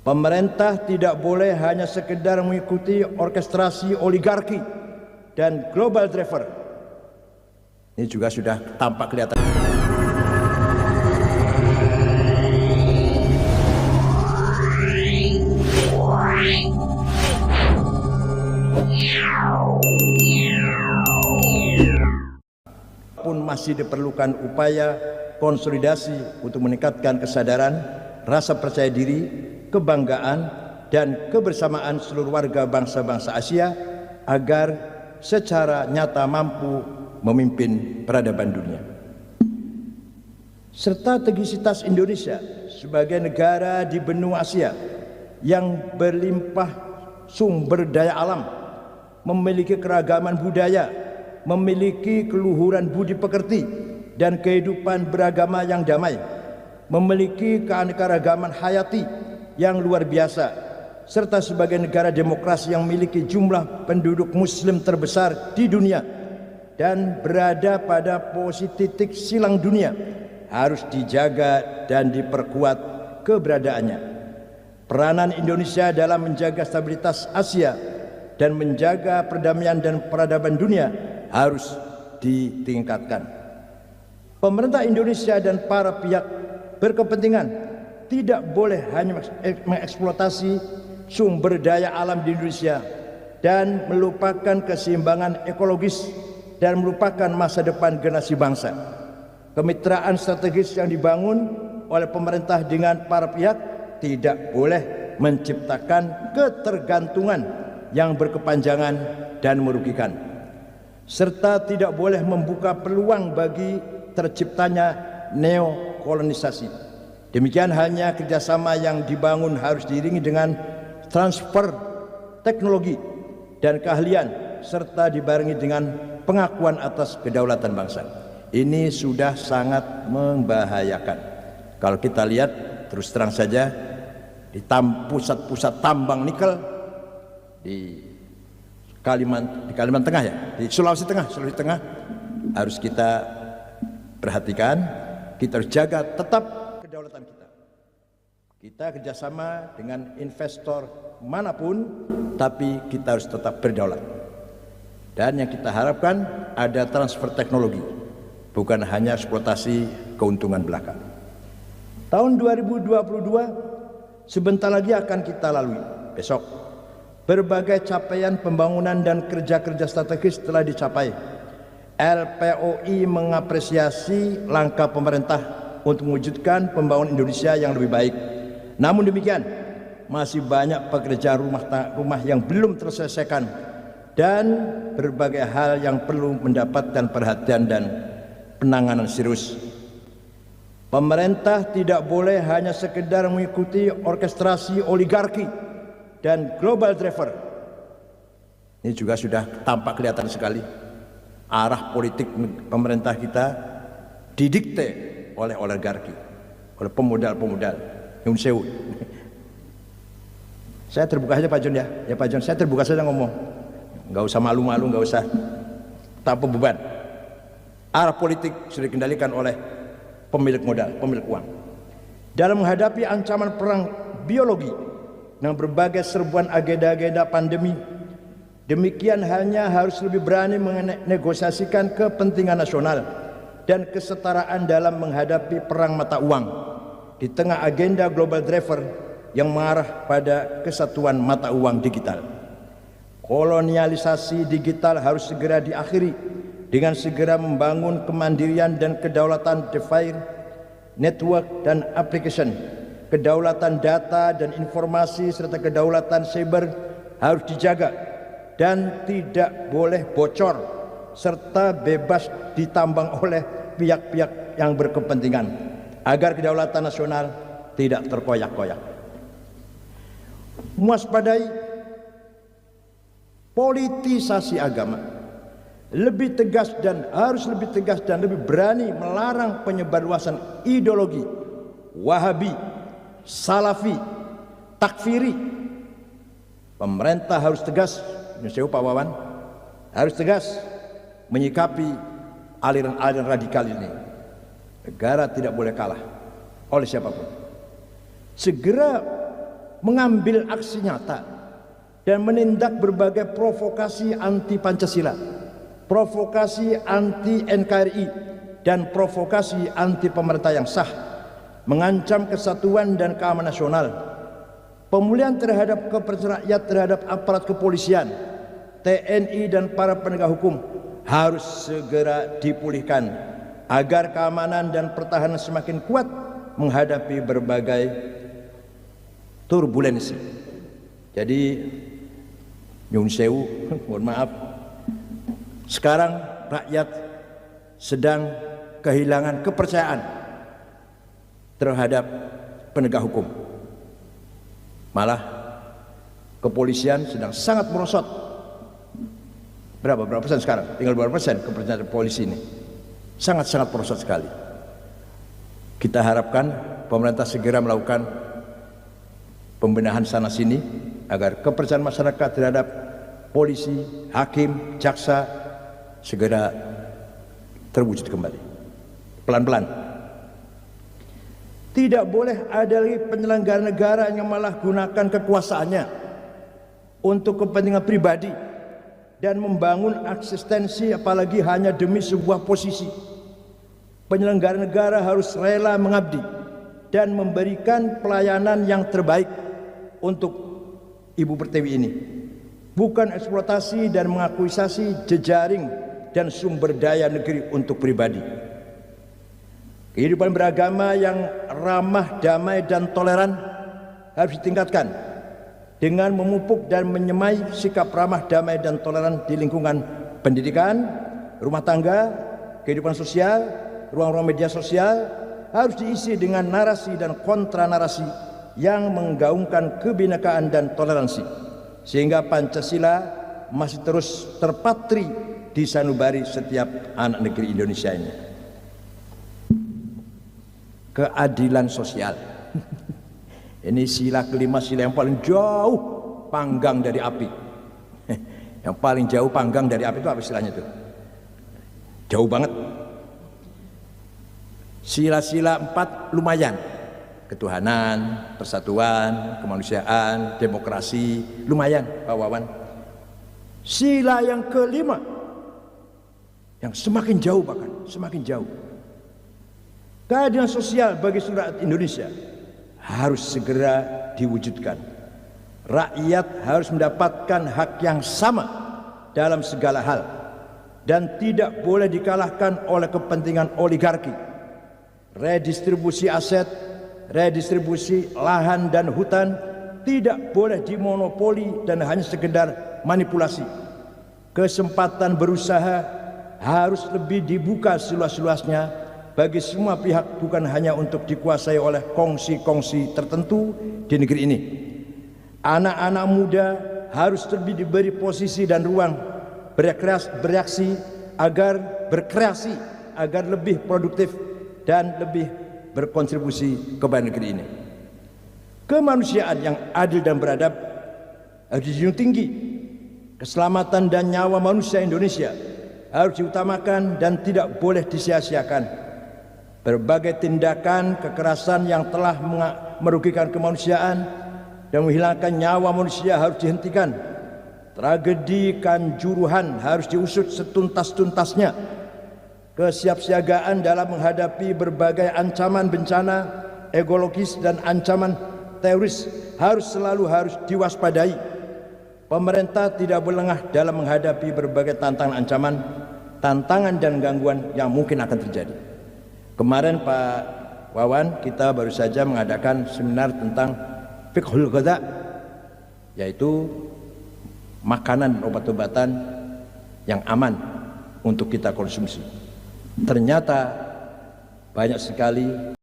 Pemerintah tidak boleh hanya sekedar mengikuti orkestrasi oligarki dan global driver. Ini juga sudah tampak kelihatan. Pun masih diperlukan upaya konsolidasi untuk meningkatkan kesadaran, rasa percaya diri, kebanggaan, dan kebersamaan seluruh warga bangsa-bangsa Asia agar secara nyata mampu memimpin peradaban dunia. Strategisitas Indonesia sebagai negara di benua Asia yang berlimpah sumber daya alam, memiliki keragaman budaya, memiliki keluhuran budi pekerti dan kehidupan beragama yang damai, memiliki keanekaragaman hayati yang luar biasa, serta sebagai negara demokrasi yang memiliki jumlah penduduk muslim terbesar di dunia dan berada pada posisi titik silang dunia, harus dijaga dan diperkuat keberadaannya. Peranan Indonesia dalam menjaga stabilitas Asia dan menjaga perdamaian dan peradaban dunia harus ditingkatkan. Pemerintah Indonesia dan para pihak berkepentingan tidak boleh hanya mengeksploitasi sumber daya alam di Indonesia dan melupakan keseimbangan ekologis dan melupakan masa depan generasi bangsa. Kemitraan strategis yang dibangun oleh pemerintah dengan para pihak tidak boleh menciptakan ketergantungan yang berkepanjangan dan merugikan, serta tidak boleh membuka peluang bagi terciptanya neokolonisasi. Demikian hanya kerjasama yang dibangun harus diiringi dengan transfer teknologi dan keahlian serta dibarengi dengan pengakuan atas kedaulatan bangsa. Ini sudah sangat membahayakan. Kalau kita lihat terus terang saja di pusat-pusat tambang nikel di Kalimantan Tengah, ya, di Sulawesi Tengah harus kita perhatikan, kita harus jaga tetap kedaulatan kita. Kita kerjasama dengan investor manapun, tapi kita harus tetap berdaulat. Dan yang kita harapkan ada transfer teknologi, bukan hanya eksploitasi keuntungan belaka. Tahun 2022 sebentar lagi akan kita lalui. Besok berbagai capaian pembangunan dan kerja-kerja strategis telah dicapai. LPOI mengapresiasi langkah pemerintah untuk mewujudkan pembangunan Indonesia yang lebih baik. Namun demikian, masih banyak pekerjaan rumah yang belum terselesaikan dan berbagai hal yang perlu mendapatkan perhatian dan penanganan serius. Pemerintah tidak boleh hanya sekedar mengikuti orkestrasi oligarki dan global driver. Ini juga sudah tampak kelihatan sekali. Arah politik pemerintah kita didikte oleh oligarki, oleh pemodal-pemodal. Nyun sewu. Saya terbuka saja Pak John, ya. Ya Pak John, saya terbuka saja ngomong. Enggak usah malu-malu, enggak usah tanpa beban. Arah politik sudah dikendalikan oleh pemilik modal, pemilik uang. Dalam menghadapi ancaman perang biologi dengan berbagai serbuan agenda-agenda pandemi, demikian halnya harus lebih berani menegosiasikan kepentingan nasional dan kesetaraan dalam menghadapi perang mata uang di tengah agenda global driver yang mengarah pada kesatuan mata uang digital. Kolonialisasi digital harus segera diakhiri dengan segera membangun kemandirian dan kedaulatan device, network dan application. Kedaulatan data dan informasi serta kedaulatan cyber harus dijaga dan tidak boleh bocor serta bebas ditambang oleh pihak-pihak yang berkepentingan agar kedaulatan nasional tidak terkoyak-koyak. Mewaspadai politisasi agama, lebih tegas dan harus lebih tegas dan lebih berani melarang penyebarluasan ideologi Wahabi, Salafi, Takfiri. Pemerintah harus tegas, Pak Wawan, harus tegas menyikapi aliran-aliran radikal ini. Negara tidak boleh kalah oleh siapapun. Segera mengambil aksi nyata dan menindak berbagai provokasi anti Pancasila, provokasi anti NKRI, dan provokasi anti pemerintah yang sah, mengancam kesatuan dan keamanan nasional. Pemulihan terhadap kepercayaan rakyat terhadap aparat kepolisian, TNI, dan para penegak hukum harus segera dipulihkan agar keamanan dan pertahanan semakin kuat menghadapi berbagai turbulensi. Jadi nyun sewu, mohon maaf, sekarang rakyat sedang kehilangan kepercayaan terhadap penegak hukum. Malah kepolisian sedang sangat merosot. Berapa persen sekarang? Tinggal berapa persen kepercayaan polisi ini? Sangat-sangat merosot sekali. Kita harapkan pemerintah segera melakukan pembenahan sana sini agar kepercayaan masyarakat terhadap polisi, hakim, jaksa segera terwujud kembali. Pelan-pelan. Tidak boleh ada lagi penyelenggara negara yang malah gunakan kekuasaannya untuk kepentingan pribadi dan membangun eksistensi apalagi hanya demi sebuah posisi. Penyelenggara negara harus rela mengabdi dan memberikan pelayanan yang terbaik untuk Ibu Pertiwi ini, bukan eksploitasi dan mengakuisasi jejaring dan sumber daya negeri untuk pribadi. Kehidupan beragama yang ramah, damai, dan toleran harus ditingkatkan dengan memupuk dan menyemai sikap ramah, damai, dan toleran di lingkungan pendidikan, rumah tangga, kehidupan sosial, ruang-ruang media sosial harus diisi dengan narasi dan kontra narasi yang menggaungkan kebinekaan dan toleransi, sehingga Pancasila masih terus terpatri di sanubari setiap anak negeri Indonesia ini. Keadilan sosial. Ini sila kelima, sila yang paling jauh panggang dari api. Yang paling jauh panggang dari api itu apa istilahnya itu? Jauh banget. Sila-sila 4 lumayan. Ketuhanan, persatuan, kemanusiaan, demokrasi, lumayan Pak Wawan. Sila yang kelima yang semakin jauh, bahkan semakin jauh. Keadilan sosial bagi seluruh rakyat Indonesia harus segera diwujudkan. Rakyat harus mendapatkan hak yang sama dalam segala hal dan tidak boleh dikalahkan oleh kepentingan oligarki. Redistribusi aset, redistribusi lahan dan hutan tidak boleh dimonopoli dan hanya sekedar manipulasi. Kesempatan berusaha harus lebih dibuka seluas-luasnya bagi semua pihak, bukan hanya untuk dikuasai oleh kongsi-kongsi tertentu di negeri ini. Anak-anak muda harus lebih diberi posisi dan ruang berkreasi agar lebih produktif dan lebih berkontribusi kepada negeri ini. Kemanusiaan yang adil dan beradab harus dijunjung tinggi. Keselamatan dan nyawa manusia Indonesia harus diutamakan dan tidak boleh disia-siakan. Berbagai tindakan kekerasan yang telah merugikan kemanusiaan dan menghilangkan nyawa manusia harus dihentikan. Tragedi Kanjuruhan harus diusut setuntas-tuntasnya. Kesiapsiagaan dalam menghadapi berbagai ancaman bencana ekologis dan ancaman teroris harus diwaspadai. Pemerintah tidak boleh lengah dalam menghadapi berbagai tantangan dan gangguan yang mungkin akan terjadi. Kemarin Pak Wawan, kita baru saja mengadakan seminar tentang fiqhul ghaza, yaitu makanan dan obat-obatan yang aman untuk kita konsumsi. Ternyata banyak sekali